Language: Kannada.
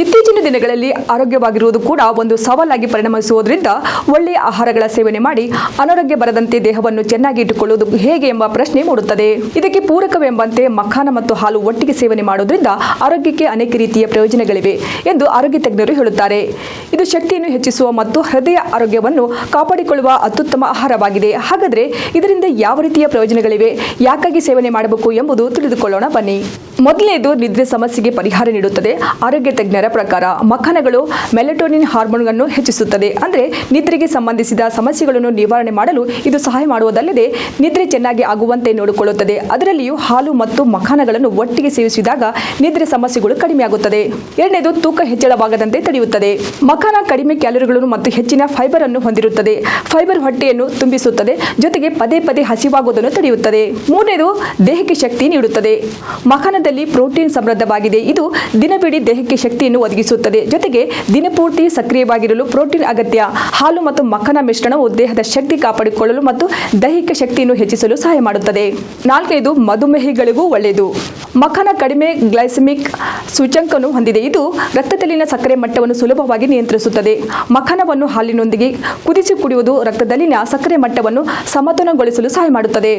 ಇತ್ತೀಚಿನ ದಿನಗಳಲ್ಲಿ ಆರೋಗ್ಯವಾಗಿರುವುದು ಕೂಡ ಒಂದು ಸವಾಲಾಗಿ ಪರಿಣಮಿಸುವುದರಿಂದ ಒಳ್ಳೆಯ ಆಹಾರಗಳ ಸೇವನೆ ಮಾಡಿ ಅನಾರೋಗ್ಯ ಬರದಂತೆ ದೇಹವನ್ನು ಚೆನ್ನಾಗಿ ಇಟ್ಟುಕೊಳ್ಳುವುದು ಹೇಗೆ ಎಂಬ ಪ್ರಶ್ನೆ ಮೂಡುತ್ತದೆ. ಇದಕ್ಕೆ ಪೂರಕವೆಂಬಂತೆ ಮಖಾನ ಮತ್ತು ಹಾಲು ಒಟ್ಟಿಗೆ ಸೇವನೆ ಮಾಡುವುದರಿಂದ ಆರೋಗ್ಯಕ್ಕೆ ಅನೇಕ ರೀತಿಯ ಪ್ರಯೋಜನಗಳಿವೆ ಎಂದು ಆರೋಗ್ಯ ತಜ್ಞರು ಹೇಳುತ್ತಾರೆ. ಇದು ಶಕ್ತಿಯನ್ನು ಹೆಚ್ಚಿಸುವ ಮತ್ತು ಹೃದಯ ಆರೋಗ್ಯವನ್ನು ಕಾಪಾಡಿಕೊಳ್ಳುವ ಅತ್ಯುತ್ತಮ ಆಹಾರವಾಗಿದೆ. ಹಾಗಾದರೆ ಇದರಿಂದ ಯಾವ ರೀತಿಯ ಪ್ರಯೋಜನಗಳಿವೆ, ಯಾಕಾಗಿ ಸೇವನೆ ಮಾಡಬೇಕು ಎಂಬುದು ತಿಳಿದುಕೊಳ್ಳೋಣ ಬನ್ನಿ. ಮೊದಲನೇದು ನಿದ್ರೆ ಸಮಸ್ಯೆಗೆ ಪರಿಹಾರ ನೀಡುತ್ತದೆ. ಆರೋಗ್ಯ ತಜ್ಞರ ಪ್ರಕಾರ ಮಖಾನಗಳು ಮೆಲಟೋನಿನ್ ಹಾರ್ಮೋನ್ ಅನ್ನು ಹೆಚ್ಚಿಸುತ್ತದೆ. ಅಂದರೆ ನಿದ್ರೆಗೆ ಸಂಬಂಧಿಸಿದ ಸಮಸ್ಯೆಗಳನ್ನು ನಿವಾರಣೆ ಮಾಡಲು ಇದು ಸಹಾಯ ಮಾಡುವುದಲ್ಲದೆ ನಿದ್ರೆ ಚೆನ್ನಾಗಿ ಆಗುವಂತೆ ನೋಡಿಕೊಳ್ಳುತ್ತದೆ. ಅದರಲ್ಲಿಯೂ ಹಾಲು ಮತ್ತು ಮಖಾನಗಳನ್ನು ಒಟ್ಟಿಗೆ ಸೇವಿಸಿದಾಗ ನಿದ್ರೆ ಸಮಸ್ಯೆಗಳು ಕಡಿಮೆಯಾಗುತ್ತದೆ. ಎರಡನೇದು ತೂಕ ಹೆಚ್ಚಳವಾಗದಂತೆ ತಡೆಯುತ್ತದೆ. ಮಖಾನ ಕಡಿಮೆ ಕ್ಯಾಲೋರಿಗಳನ್ನು ಮತ್ತು ಹೆಚ್ಚಿನ ಫೈಬರ್ ಅನ್ನು ಹೊಂದಿರುತ್ತದೆ. ಫೈಬರ್ ಹೊಟ್ಟೆಯನ್ನು ತುಂಬಿಸುತ್ತದೆ, ಜೊತೆಗೆ ಪದೇ ಪದೇ ಹಸಿವಾಗುವುದನ್ನು ತಡೆಯುತ್ತದೆ. ಮೂರನೇದು ದೇಹಕ್ಕೆ ಶಕ್ತಿ ನೀಡುತ್ತದೆ. ಮಖಾನದಲ್ಲಿ ಪ್ರೋಟೀನ್ ಸಮೃದ್ಧವಾಗಿದೆ. ಇದು ದಿನವಿಡೀ ದೇಹಕ್ಕೆ ಶಕ್ತಿಯನ್ನು ಒದಗಿಸುತ್ತದೆ. ಜೊತೆಗೆ ದಿನಪೂರ್ತಿ ಸಕ್ರಿಯವಾಗಿರಲು ಪ್ರೋಟೀನ್ ಅಗತ್ಯ. ಹಾಲು ಮತ್ತು ಮಖಾನ ಮಿಶ್ರಣವು ದೇಹದ ಶಕ್ತಿ ಕಾಪಾಡಿಕೊಳ್ಳಲು ಮತ್ತು ದೈಹಿಕ ಶಕ್ತಿಯನ್ನು ಹೆಚ್ಚಿಸಲು ಸಹಾಯ ಮಾಡುತ್ತದೆ. ನಾಲ್ಕನೇದು ಮಧುಮೇಹಿಗಳಿಗೂ ಒಳ್ಳೆಯದು. ಮಖಾನ ಕಡಿಮೆ ಗ್ಲೈಸೆಮಿಕ್ ಸೂಚ್ಯಂಕವನ್ನು ಹೊಂದಿದೆ. ಇದು ರಕ್ತದಲ್ಲಿನ ಸಕ್ಕರೆ ಮಟ್ಟವನ್ನು ಸುಲಭವಾಗಿ ನಿಯಂತ್ರಿಸುತ್ತದೆ. ಮಖಾನವನ್ನು ಹಾಲಿನೊಂದಿಗೆ ಕುದಿಸಿ ಕುಡಿಯುವುದು ರಕ್ತದಲ್ಲಿನ ಸಕ್ಕರೆ ಮಟ್ಟವನ್ನು ಸಮತೋಲನಗೊಳಿಸಲು ಸಹಾಯ ಮಾಡುತ್ತದೆ.